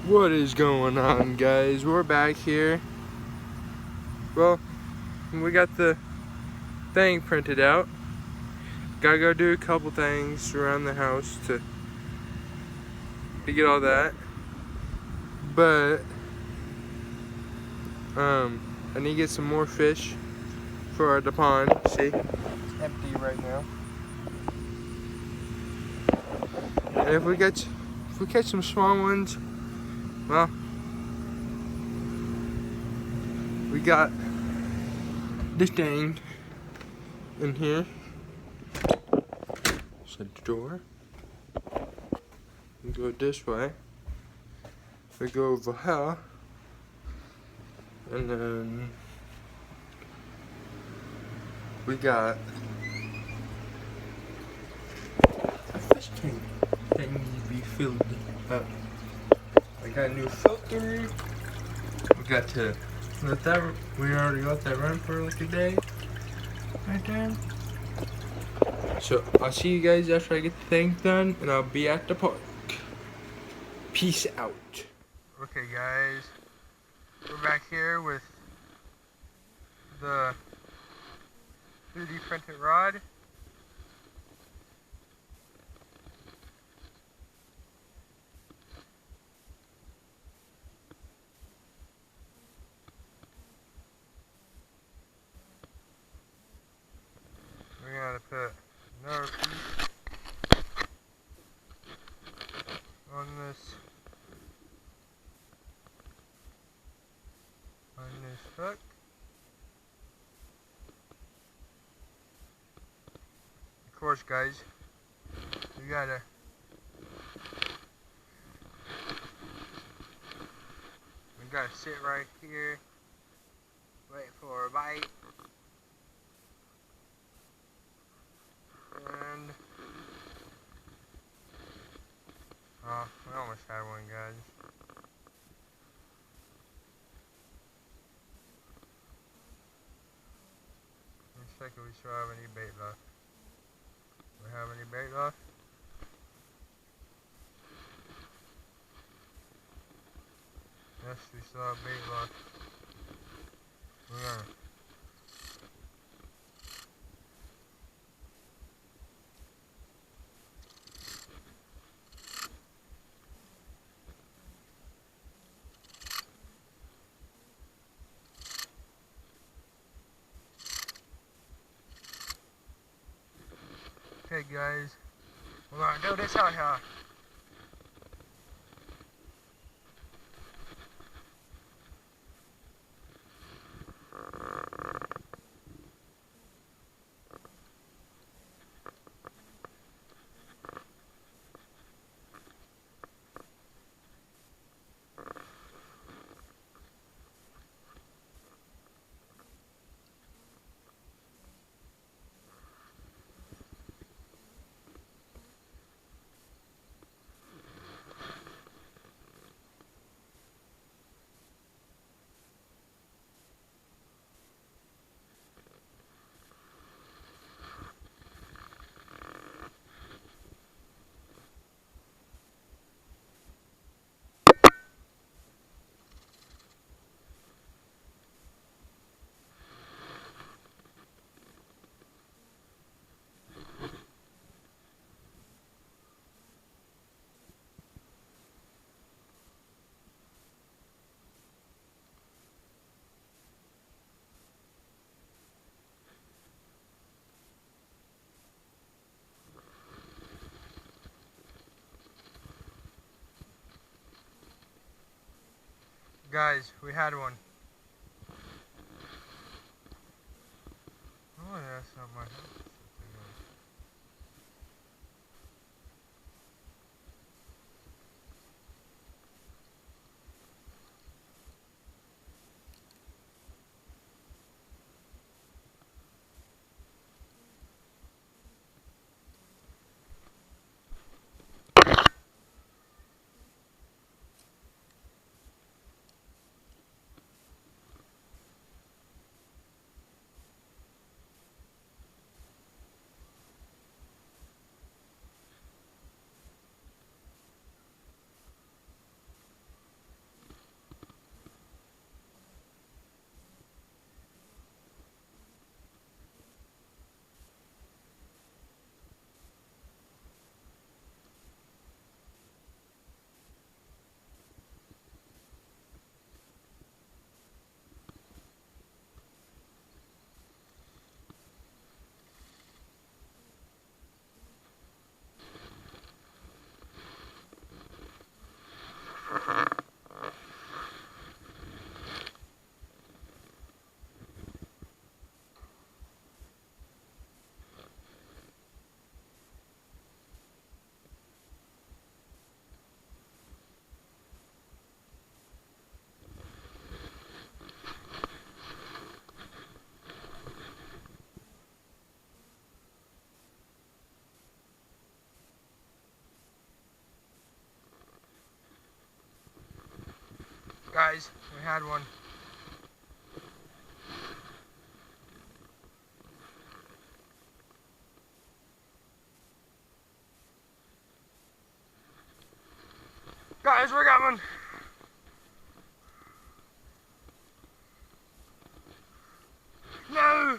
What is going on, guys? We're back here. Well, we got the thing printed out. Gotta go do a couple things around the house to get all that. But I need to get some more fish for the pond. See, it's empty right now. And if we catch some small ones, well, we got this thing in here. Shut the door. We go this way. We go over here. And then we got a fish tank that needs to be filled up. I got a new filter. We got to let that. We already let that run for like a day, right there. So I'll see you guys after I get the thing done, and I'll be at the park. Peace out. Okay, guys, we're back here with the 3D printed rod. We're gonna put another piece on this hook. Of course, guys, we gotta sit right here, wait for a bite, and oh, we almost had one, guys. In a second, we still have any bait left. We have any bait left? Yes, we still have bait left. We're gonna okay, guys, we're gonna do this out here. Guys, we had one. Oh, that's not my house. guys, we had one. Guys, we got one. No!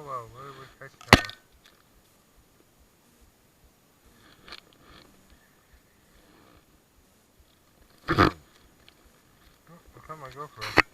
Well, what did we catch now? Oh, I found my GoPro.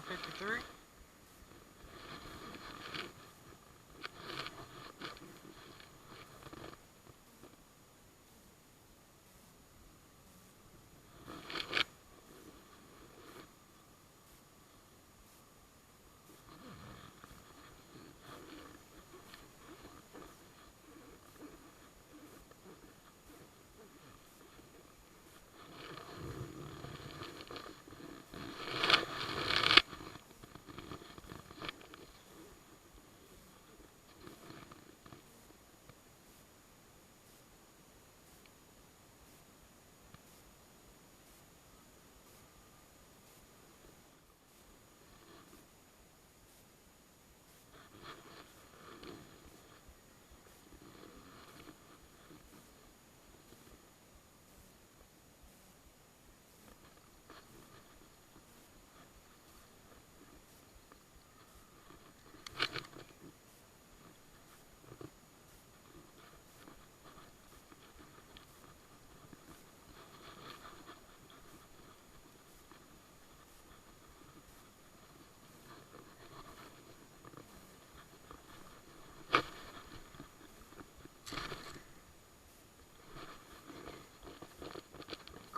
153.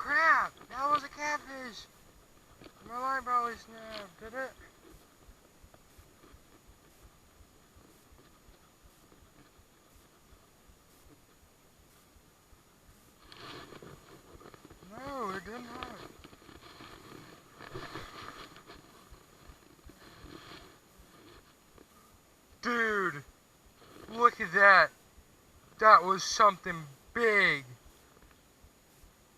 Crap! That was a catfish! My line probably snapped, did it? No, it did not. Dude, look at that. That was something big.